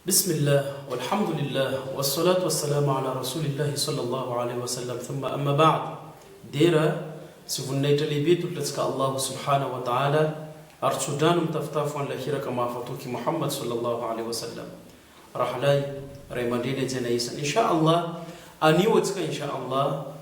Bismillah, walhamdulillah, wassalatu wassalamu ala rasulillahi sallallahu alaihi wasallam, thumma amma ba'd. Dera, si voninahitra lehibe tolotratsika Allah subhanahu wa ta'ala, ary tsodrano mitafitafo an'ilay hiraka mahafatoky Muhammad sallallahu alaihi wasallam. Rahalay, ray aman-dreny ajana isany. Insha Allah, anio atsika insha Allah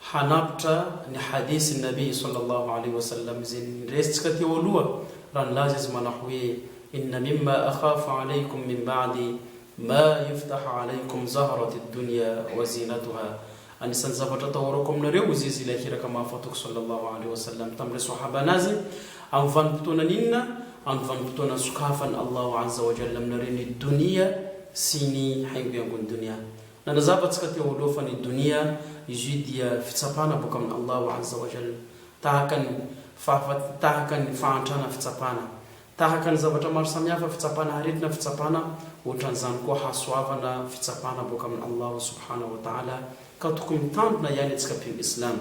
hanapitra ny hadisi nabi sallallahu alaihi wasallam izay niresitsika teo aloha, raha nilaza izy manao hoe inna mimma akhafu alaykum min ba'di ma yuftahu alaykum zahrati ad-dunya wa zinatuha. Anisan'ny zavatra atahorako aminareo izy ilay hiraka mahafatoky sallallahu alaihi wasallam tamire sahaba anazy amin'ny vanim-potoana ninona, amin'ny vanim-potoana sokafany Allah azza wa jalla aminareo ny dunia sy ny haingohaingony dunia. Nanazavantsika teo aloha fa ny dunia izy io dia fitsapana boka amin'ny Allah azza wa jalla, tahaka ny fahantrana fitsapana, tahaka ny zavatra maro samihafa fitsapana aretina fitsapana, ohatran'izany koa hasoavana fitsapana boka amin'ny Allah subhanahu wa ta'ala, ka tokony mitandrina ihany atsika mpino islam.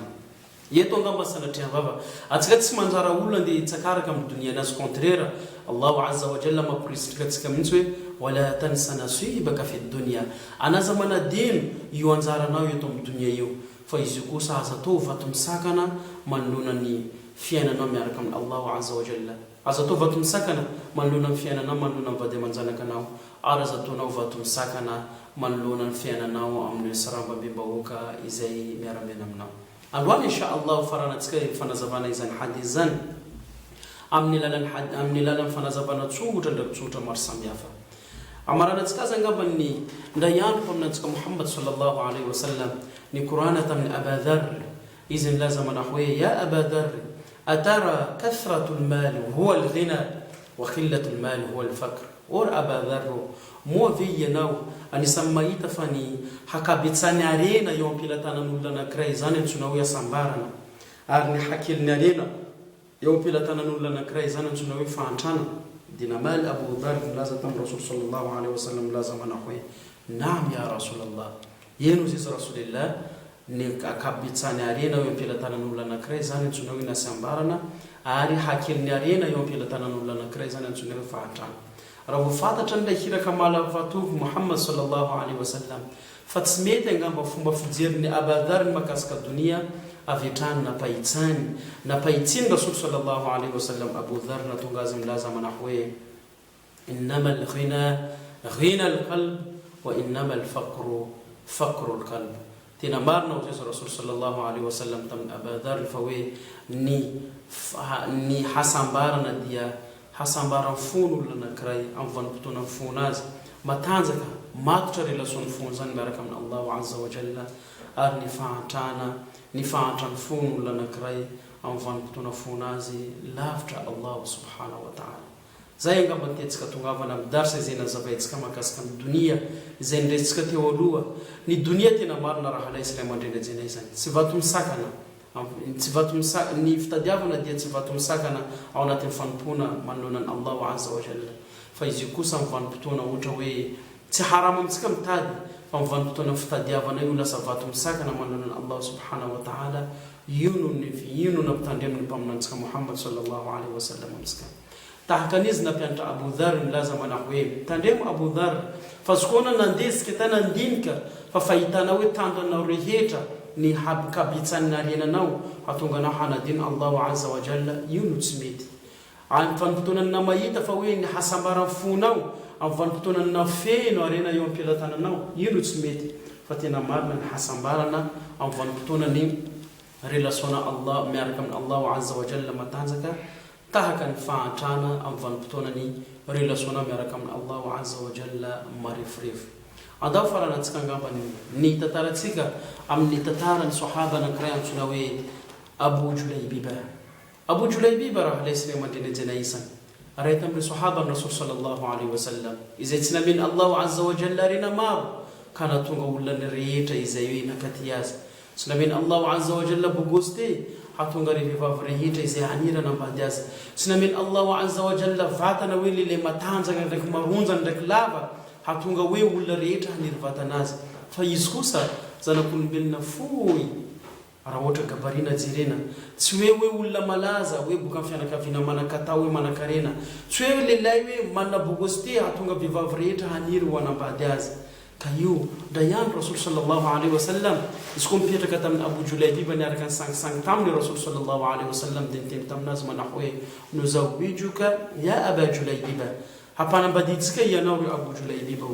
Eto angamba sanatria vava atsika tsy manjara olona dia hitsakaraka amin'ny dunia anazy, contraire Allah azza wa jalla mampirisitrika atsika mihitsy hoe wala tansa nasibaka fi dunia, anaza manadino io anjaranao eto amin'ny dunia io, fa izy io kosa aza atao vato misakana manoloana ny fiainanao miaraka amin'ny Allah azza wa jalla. Aza atao vato misakana manoloana ny fiainanao manoloana ny vady aman-janakanao, ary aza ataonao vato misakana manoloana ny fiainanao amin'ny sarambabim-bahoaka izay miara-miaina aminao. Androany insha Allah faranantsika fanazavana izany hadith zany amin'ny alalan'ny fanazavana tsotra ndraiky tsotra maro samihafa. Amaranantsika azy angamba ny ndray andro mpaminantsika Muhammad sallallahu alaihi wasallam ny Qur'ana tamin'ny Aba Dharr, izy nilaza manao hoe ya Aba Dharr atara kathratu al-mal huwa al-ghina wa khillatu al-mal huwa al-faqr. Or Aba Dharr, moa ve ianao anisan'ny mahita fa ny hakabetsany arena eo ampilatanan'olona anankiray zany antsoina hoe asambarana, ary ny hakeliny arena eo ampilatanan'olona anankiray zany antsoina hoe fahantrana. Dinamal Abu Dharr milaza tamin'ny Rasul sallallahu alaihi wasallam milaza manao hoe naam ya Rasulallah, eno izy Rasulillah, ny hakabetsany arena eo ampilatanan'olona anankiray zany antsoina hoe asambarana, ary hakeliny arena eo ampilatanan'olona anankiray zany antsoina hoe fahantrana. Raha voafantatra n'ilay hiraka malafatovy Muhammad sallallahu alaihi wasallam fa tsy mety angamba fomba fijerin'ny Aba Dharr ny makasika dunia avetrany napahitsiny Rasul sallallahu alaihi wasallam Abu Dharr, na tonga azy milaza manao hoe innama al-ghina ghina al-qalb wa innama al-faqru faqru al-qalb. Tena marina ho zay Rasul sallallahu alaihi wasallam tamin'ny Aba Dharr fa hoe ny hasambarana dia hasambaran'ny fony olona anankiray amin'ny vanim-potoana ny fony azy, matanjaka matotra relation'ny fony zany miaraka amin'ny Allah azza wa jalla, ary ny fahantrany fony olona anankiray amin'ny vanim-potoana fony azy lavitra Allah subhanahu wa ta'ala. Zay angamba nitetsika tongavana amin'ny darsa izay nazavaintsika makasika ny dunia izay niresitsika teo aloha. Ny dunia tena marina raha halay sy ray aman-dreny ajena izany, tsy vato misakana, ny fitadiavana dia tsy vato misakana ao anatin'ny fanompoana manoloana ny Allah azza wa jalla, fa izy io kosa amin'ny vanim-potoana ohatra hoe tsy harama amintsika mitady, fa amin'ny vanim-potoana fitadiavana io lasa vato misakana manoloana ny Allah subhanahu wa ta'ala. Io no nampitandreminy mpaminantsika Muhammad sallallahu alaihi wasallam amintsika. Tahaka an'izy nampianatra Abu Dharr milaza manao hoe tandremo Abu Dharr, fa zokona nandesika tana andinika fa fahitanao hoe tandranao rehetra ny habikabetsan'ny arenanao hatonga anao hanadino Allah azza wa jalla, io no tsy mety. Amin'ny vanim-potoanany namahita fa hoe ny hasambaran'ny fonao amin'ny vanim-potoanany nafeno arena eo ampilatananao, io no tsy mety. Fa tena marina ny hasambarana amin'ny vanim-potoanany relationa Allah miaraka amin'ny Allah azza wa jalla matanjaka, tahaka ny fahantrana amin'ny vanim-potoanany relationa miaraka amin'ny Allah azza wa jalla marefrefo. Andao faranantsika angamba ny tantaratsika amin'ny tantarany sahaba anankiray antsoina hoe Abu Julaybiba. Abu Julaybiba raha lesy ray aman-dreny ajena isany raha tamin'ny sahaba ny Rasul sallallahu alaihi wasallam izay tsy nameny Allah azza wa jalla arena maro ka natonga olona ny rehetra izay hoe nakaty azy. Tsy nameny Allah azza wa jalla bogosté hatonga ry vehivavy rehetra izay hanirana ambady azy. Tsy nameny Allah azza wa jalla vatana hoe lele matanjaka ndraiky maronjana ndraiky lava hatonga hoe olona rehetra haniry vatana azy, fa izy kosa zanak'olombelona fohy raha ohatra gabarina jerena tsy hoe olona malaza hoe boka fianakaviana manakatao hoe manakarena tsy hoe lehilahy hoe manana bogosité hatonga vehivavy rehetra haniry ho anambady azy ka io nda ihany Rasul sallallahu alaihi wasallam izy koa mipetraka tamin'ny Abu Julaybiba niaraka ny sangisangy taminy Rasul sallallahu alaihi wasallam dia niteny taminazy manao hoe nuzawijuka ya Aba Julaybiba hampanambaditsika ianao rio Abu Julaybiba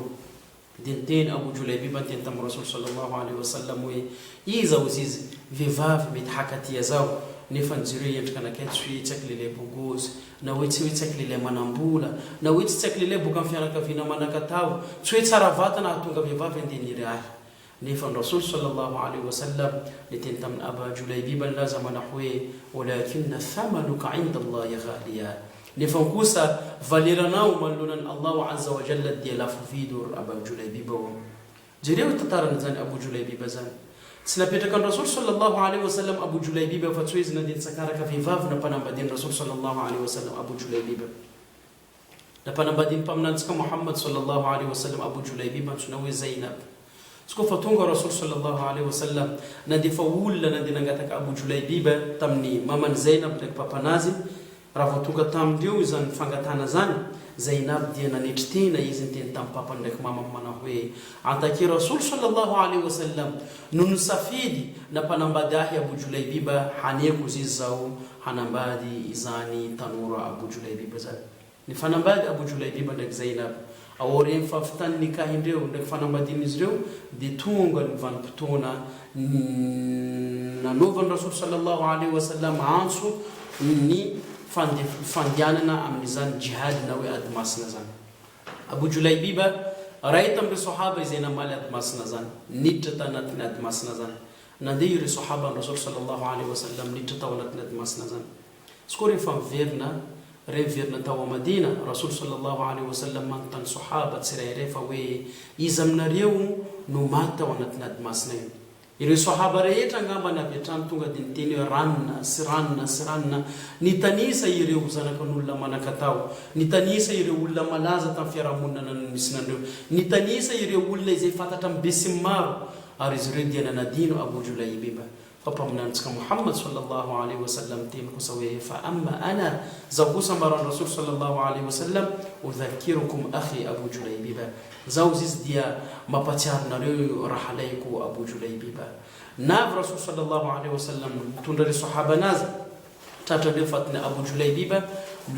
dia niteny Abu Julaybiba niteny tamin'ny Rasul sallallahu alaihi wasallam hoe iza izy vehivavy mety hakatia zao nefa njireo endrika anakay tsy hoe tsy aky lehilahy bogozy na hoe tsy hoe tsy aky lehilahy manambola na hoe tsy aky lehilahy boka amin'ny fianakaviana manakatao tsy hoe tsara vatana hahatonga vehivavy andeha niry ahy nefa ny Rasul sallallahu alaihi wasallam niteny tamin'ny Aba Julaybiba nilaza manao hoe walakinna thamanuka inda Allahi ghaliya nefa kosa valeranao manoloanan'i Allah azza wa jalla dia lafo vidy Aba Julaybiba jereo tantarana zany Abu Julaybiba zany tsy napetraka ny Rasul sallallahu alaihi wasallam Abu Julaybiba fa tsy hoe izy nandeha nitsakaraka vehivavy nampanambadian'ny Rasul sallallahu alaihi wasallam Abu Julaybiba nampanambadian'ny mpaminantsika Muhammad sallallahu alaihi wasallam Abu Julaybiba antsoina hoe Zainab tsy koa fa tonga Rasul sallallahu alaihi wasallam nandefa olona nandeha nangataka Abu Julaybiba tamin'ny mamany Zainab ndraiky papanazy raha vao tonga tamindreo izany fangatana zany Zainab dia nanetry tena izy niteny tamin'ny papany ndraiky mamany manao hoe antaky Rasul sallallahu alaihi wasallam no nisafidy nampanambady ahy Abu Julaybiba haneko izy zao hanambady izany tanora Abu Julaybiba zany ny fanambady Abu Julaybiba ndraiky Zainab aoreny fafitany nikahindreo ndraiky fanambadian'izy ireo dia tonga ny vanim-potoana nanaovan'ny Rasul sallallahu alaihi wasallam antso ny fandianana amin'izany jihad na hoe ady masina zany Abu Julaybiba raha tamin'ireo sahaba izay namaly ady masina zany niditra tao anatin'ny ady masina zany nandeha ireo sahaba ny Rasul sallallahu alaihi wasallam niditra tao anatin'ny ady masina zany izy koa rehefa miverina tao a Madina Rasul sallallahu alaihi wasallam manontany sahaba tsirairay fa hoe iza aminareo no maty tao anatin'ny ady masina io ireo sahaba rehetra angamba ny avy hatrany tonga dia niteny hoe ranona sy ranona nitanisa ireo zanakan'olona manakatao nitanisa ireo olona malaza tamin'ny fiarahamonina misy nandreo nitanisa ireo olona izay fantatra amin'ny be sy maro ary izy ireo dia nanadino Abu Julaybiba fa mpaminantsika Muhammad sallallahu alaihi wasallam teny kosa hoe fa amma ana zaho kosa maran'ny Rasul sallallahu alaihi wasallam udhakirukum akhi Abu Julaybiba zaho izy dia mampatsiarinareo rahalaiko Abu Julaybiba navy Rasul sallallahu alaihi wasallam mitondra ireo sahaba anazy tratran'ireo fatiny Abu Julaybiba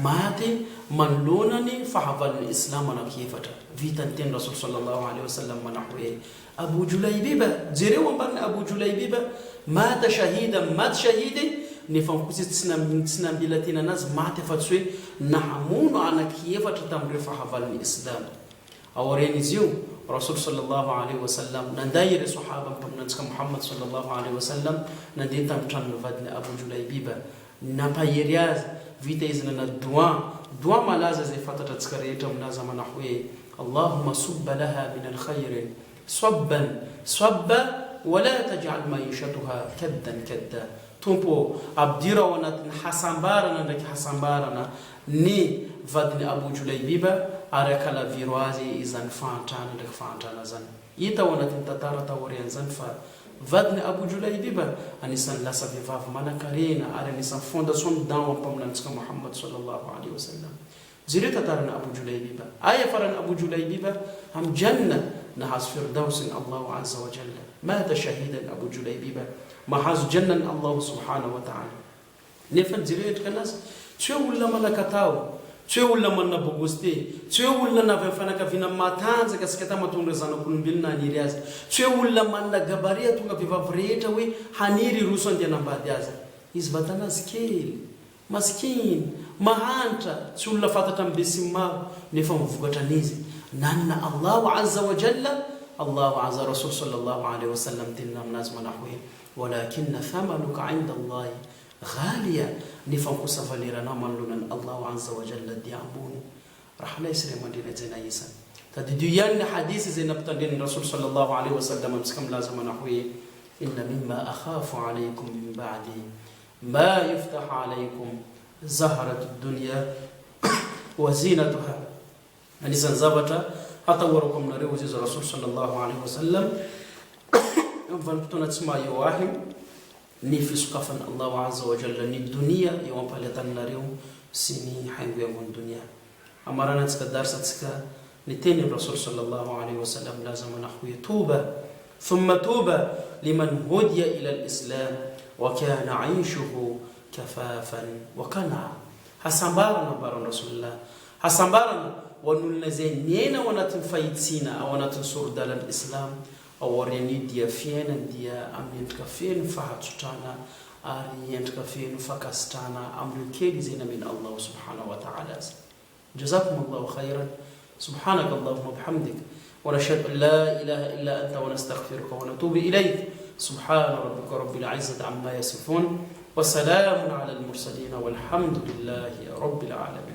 maty manoloanany fahavalon'ny Islam anakiefatra vita ny teny Rasul sallallahu alaihi wasallam manao hoe Abu Julaybiba jereo amban'ny Abu Julaybiba mata shahidi nefa kosa tsy nambila tena anazy maty fa tsy hoe nahamono anakiefatra tamin'ireo fahavalon'ny Islam aoreny izy io Rasul sallallahu alaihi wasallam nanday ireo sahaba mpaminantsika Muhammad sallallahu alaihi wasallam nandeha tamin'ny tranon'ny vadiny Abu Julaybiba nampahery azy vita izy nana dua malaza zay fantatratsika rehetra aminazy manao hoe Allahumma subba laha min alkhayri sabba wala taj'al maishatuha kadda tompo abdira ao anatin'ny hasambarana ndraiky hasambarana ny vadiny Abu Julaybiba ary akalaviro azy izany fahantrana ndraiky fahantrana zany hita ao anatin'ny tantara taoriany zany fa vadiny Abu Julaybiba anisan'ny lasa vehivavy manan-karena ary anisan'ny fondation dao ampaminantsika Muhammad sallallahu alaihi wasallam zireo tantarany Abu Julaybiba aya farany Abu Julaybiba am janna nahazo firdausin Allah azza wa jalla mata shahidan Abu Julaybiba mahazo janna Allah subhanahu wa ta'ala nefa zireo endrika anazy tsy hoe olona manakatao tsy hoe olona manana bogosité tsy hoe olona navy amin'ny fanakaviana matanjaka sika ta mahatonga zanak'olombelona haniry azy tsy hoe olona manana gabaria tonga vehivavy rehetra hoe haniry roso andeha nambady azy izy vatanazy kely maskiny mahantra tsy olona fantatra amin'ny be sy maro nefa mivokatra an'izy nanna Allah azza wa jalla Allah azza Rasul sallallahu alaihi wasallam tena aminazy manao hoe walakinna thamanuka inda Allah ghaliya nefa kosa valeranao manoloanan'i Allah azza wa jalla dia ambony raha laisy mandrena jana isa tadidio ihany ny hadisy zay nampitandren'ny Rasul sallallahu alaihi wasallam amitsika milaza manao hoe inna mimma akhafu alaykum min ba'di ma yuftah alaykum zahratu dunya wa zinatuha anisan'ny zavatra hatahoarako aminareo izy Rasul sallallahu alaihi wasallam vanim-potoana tsy maha eo ahy ny fisokafana Allahu azza wa jalla ny dunia eo ampaletanareo sy ny haingo ambony dunia. Amaranantsika darsatsika ny teny Rasul sallallahu alaihi wasallam laza manahu tuba thumma tuba liman hudiya ila al-islam wa kana 'aishuhu kafafan wa kana. Hasambarana baron Rasulullah, hasambarana wanulna zay niena ao anatin'ny fahitsina ao anatin'ny sorodalan'ny Islam ao aoriany dia fiaina dia amin'ny endrika feno fahatsotrana ary endrika feno fakasitrana amin'ireo kely izay namena Allah subhanahu wa ta'ala. Jazakumullahu khairan. سبحانك اللهم وبحمدك ونشهد أن لا إله إلا أنت ونستغفرك ونتوب إليك. سبحان ربك رب العزة عما يصفون وسلام على المرسلين والحمد لله رب العالمين.